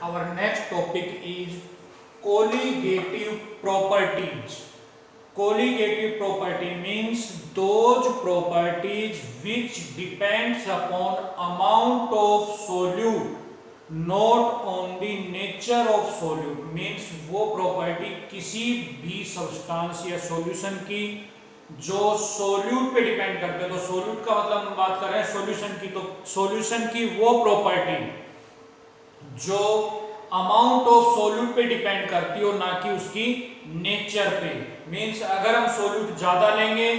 our next topic is colligative properties. Colligative property means those properties which depends upon amount of solute, not on the nature of solute. Means वो property किसी भी substance या solution की जो solute पे depend करते हैं, तो सोल्यूट का मतलब हम बात कर रहे हैं सॉल्यूशन की, तो सॉल्यूशन की वो प्रॉपर्टी जो अमाउंट ऑफ सोल्यूट पे डिपेंड करती हो, ना कि उसकी नेचर पे। मींस अगर हम सोल्यूट ज्यादा लेंगे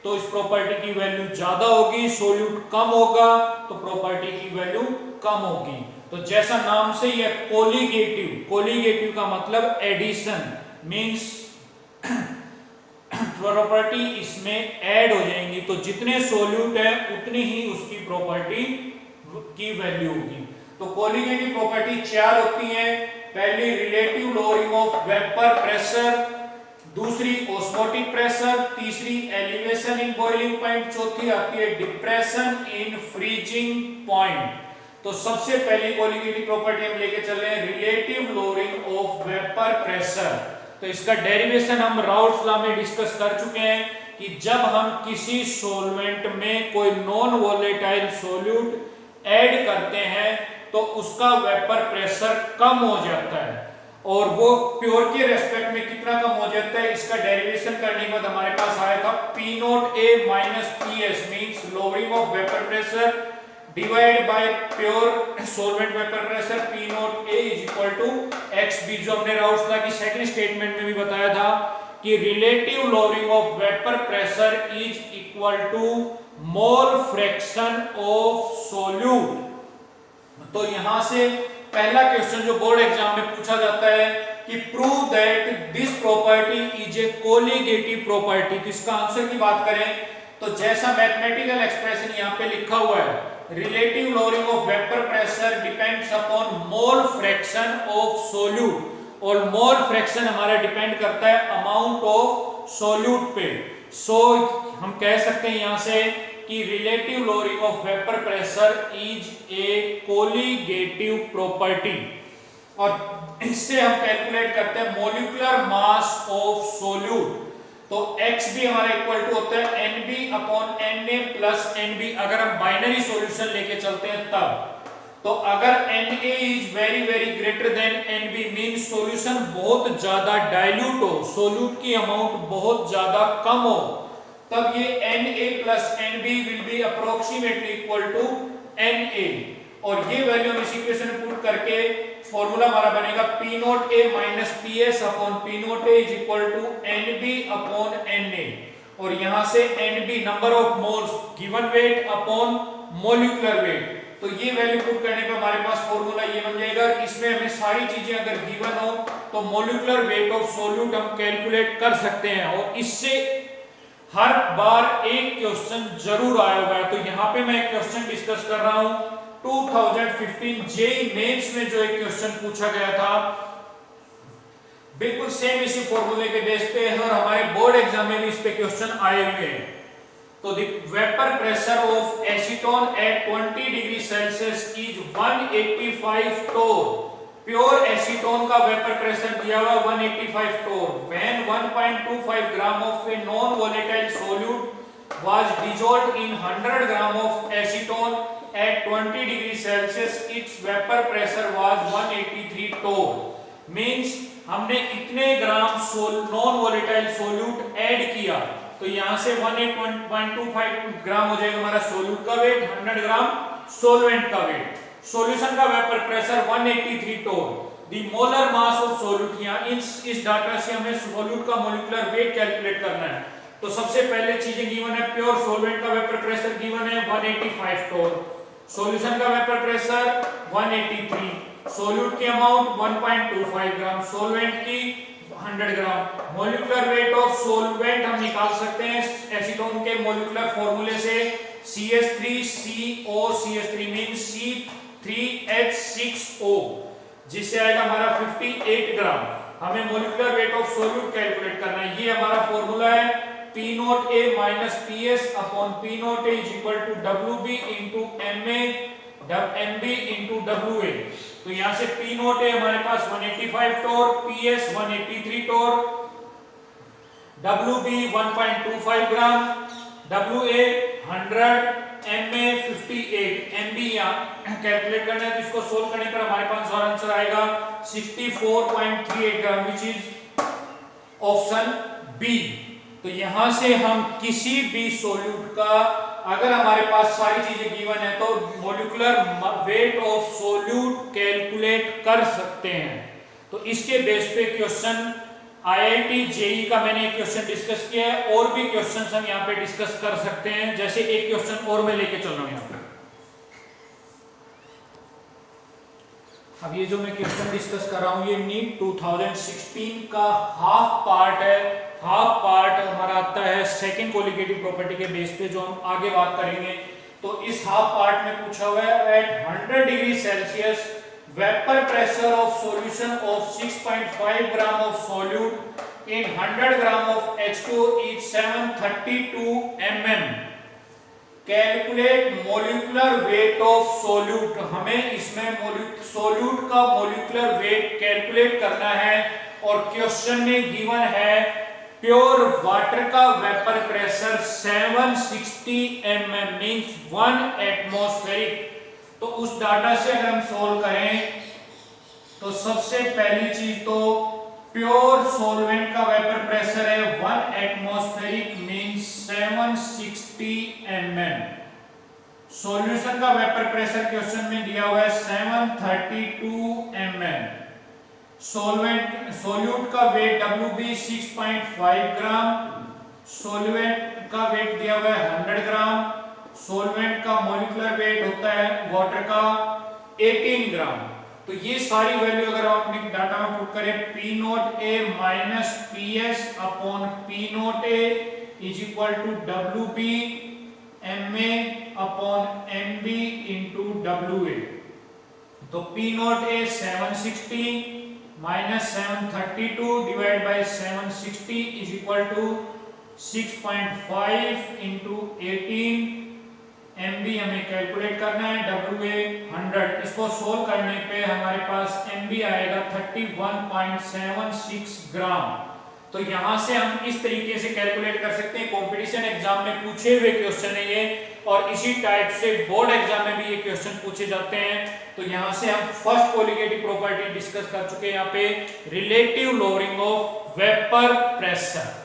तो इस प्रॉपर्टी की वैल्यू ज्यादा होगी, सोल्यूट कम होगा तो प्रॉपर्टी की वैल्यू कम होगी। तो जैसा नाम से ये कोलिगेटिव, कोलिगेटिव का मतलब एडिशन, मींस प्रॉपर्टी इसमें ऐड हो जाएंगी, तो जितने सोल्यूट है उतनी ही उसकी प्रॉपर्टी की वैल्यू होगी। तो कोलिगेटिव प्रॉपर्टी चार होती हैं। पहली relative lowering of vapour pressure, दूसरी ऑस्मोटिक प्रेशर, तीसरी एलिवेशन इन बॉइलिंग पॉइंट, चौथी आती है डिप्रेशन इन फ्रीजिंग पॉइंट। तो सबसे पहली कोलिगेटिव प्रॉपर्टी हम लेके चल रहे हैं relative lowering of vapour pressure. तो इसका डेरिवेशन हम राउल्ट्स लॉ में डिस्कस कर चुके हैं कि जब हम किसी सॉल्वेंट में कोई नॉन वोलेटाइल सॉल्यूट ऐड करते हैं तो उसका वेपर प्रेशर कम हो जाता है, और वो प्योर के रेस्पेक्ट में कितना कम हो जाता है, इसका डेरिवेशन करने के बाद हमारे पास आया था P not A minus PS means lowering of vapour pressure divide by pure solvent vapour pressure P not A is equal to XB, जो हमने राउल्ट्स लॉ की सेकंड स्टेटमेंट में भी बताया था कि relative lowering of vapour pressure is equal to mole fraction of solute. तो यहां से पहला क्वेश्चन जो बोर्ड एग्जाम में पूछा जाता है कि prove that this property is a colligative property. तो इसका आंसर की बात करें तो जैसा मैथमेटिकल एक्सप्रेशन यहां पे लिखा हुआ है, relative lowering of vapour pressure depends upon mole fraction of solute, और मोल फ्रैक्शन हमारा डिपेंड करता है अमाउंट ऑफ सोल्यूट पे। सो हम कह सकते हैं यहां से कि relative lowering of vapour pressure is a colligative property, और इससे हम कैलकुलेट करते हैं मॉलिक्यूलर मास ऑफ सोल्यूट। तो XB हमारा इक्वल टू होता है NB upon NA plus NB, अगर हम बाइनरी सॉल्यूशन लेके चलते हैं तब। तो अगर NA is very very greater than NB means solution बहुत ज्यादा डाइल्यूट हो, सोल्यूट की अमाउंट बहुत ज्यादा कम हो, तब ये Na plus NB will be approximately equal to Na, और ये वैल्यू हम इस इक्वेशन में पुट करके फॉर्मूला हमारा बनेगा P not A minus PS upon P not A is equal to NB upon Na, और यहां से NB number of moles given weight upon molecular weight. तो ये वैल्यू पुट करने पे हमारे पास फॉर्मूला ये बन जाएगा। इसमें हमें सारी चीजें अगर गिवन हो तो मॉलिक्यूलर वेट ऑफ सोल्यूट हम कैलकुलेट कर सकते हैं, और इससे हर बार एक क्वेश्चन जरूर आया होगा। तो यहाँ पे मैं एक क्वेश्चन डिस्कस कर रहा हूं 2015 जेईई मेंस में जो एक क्वेश्चन पूछा गया था, बिल्कुल सेम इसी फॉर्मूले के बेस पे है, और हमारे बोर्ड एग्जाम में भी इस पे क्वेश्चन आए हुए हैं। तो the vapour pressure of acetone at 20 degree Celsius is 185 torr. Pure acetone का वेपर प्रेशर दिया हुआ 185 टोर। When 1.25 gram of a non volatile solute was dissolved in 100 gram of acetone at 20 degree Celsius, its vapor pressure was 183 torr। Means हमने इतने ग्राम non volatile solute add किया, तो यहां से 1.25 ग्राम हो जाएगा हमारा सोल्यूट का वेट, 100 ग्राम सोलवेंट का वेट। सॉल्यूशन का vapour pressure 183 torr. The molar mass of solute, यहां इस डाटा से हमें सोल्यूट का मॉलिक्यूलर वेट कैलकुलेट करना है। तो सबसे पहले चीजें गिवन है, प्योर सोलवेंट का वेपर प्रेशर गिवन है 185 टोर, सॉल्यूशन का वेपर प्रेशर 183, सोल्यूट की अमाउंट 1.25 ग्राम, सोलवेंट की 100 ग्राम। मॉलिक्यूलर वेट ऑफ सोलवेंट हम निकाल सकते हैं एसीटोन के मॉलिक्यूलर फॉर्मूले से, CH3COCH3 मींस C3H6O, जिससे आएगा हमारा 58 ग्राम। हमें molecular weight of solute calculate करना है, ये हमारा फॉर्मूला है P not A minus PS upon P not A is equal to WB into MA MB into WA। तो यहां से P नोट है हमारे पास 185 टोर, PS 183 टोर, WB 1.25 ग्राम, WA 100, MA 58, MB यहाँ कैलकुलेट करना है तो इसको सोल्व करने पर हमारे पास आंसर आएगा 64.38 ग्राम, विच इज ऑप्शन बी। तो यहां से हम किसी भी सोल्यूट का, अगर हमारे पास सारी चीजें गिवन है तो molecular weight of solute calculate कर सकते हैं। तो इसके बेस पे क्वेश्चन IIT JEE का मैंने एक क्वेश्चन डिस्कस किया है, और भी क्वेश्चंस हम यहाँ पे डिस्कस कर सकते हैं। जैसे एक क्वेश्चन और मैं लेके चल रहा हूँ यहाँ पे। अब ये जो मैं क्वेश्चन डिस्कस कर रहा हूँ ये नीट 2016 का हाफ पार्ट है। हाफ पार्ट हमारा आता है सेकंड कोलिगेटिव प्रॉपर्टी के बेस पे, जो हम आगे बात करेंगे। तो इस हाफ पार्ट में पूछा हुआ है at 100 degree Celsius vapor pressure of solution of 6.5 gram of solute in 100 gram of H2O is 732 mm. Calculate molecular weight of solute। हमें इसमें solute का molecular weight कैलकुलेट करना है, और क्वेश्चन में गिवन है प्योर वाटर का vapour pressure 760 mm means 1 atmospheric. तो उस डाटा से अगर हम सोल्व करें तो सबसे पहली चीज तो प्योर सॉल्वेंट का वेपर प्रेशर है 1 एटमॉस्फेरिक मींस 760 mm। सॉल्यूशन का वेपर प्रेशर क्वेश्चन में दिया हुआ है 732 mm। सोल्यूट का वेट WB 6.5 ग्राम, सॉल्वेंट का वेट दिया हुआ है 100 ग्राम, सॉल्वेंट का मॉलिक्यूलर वेट होता है वाटर का 18 ग्राम। तो ये सारी वैल्यू अगर हम अपने डाटा में पुट करें P not A minus PS upon P not A is equal to WB MA upon MB into WA। तो P not A 760 minus 732 divide by 760 is equal to 6.5 into 18। MB हमें calculate करना है, WA 100। इसको solve करने पे हमारे पास MB आएगा 31.76 ग्राम। तो यहां से हम इस तरीके से कैलकुलेट कर सकते हैं। कंपटीशन एग्जाम में पूछे हुए क्वेश्चन है ये, और इसी टाइप से बोर्ड एग्जाम में भी ये क्वेश्चन पूछे जाते हैं। तो यहां से हम फर्स्ट कोलिगेटिव प्रॉपर्टी डिस्कस कर चुके हैं यहाँ पे, relative lowering of vapour pressure.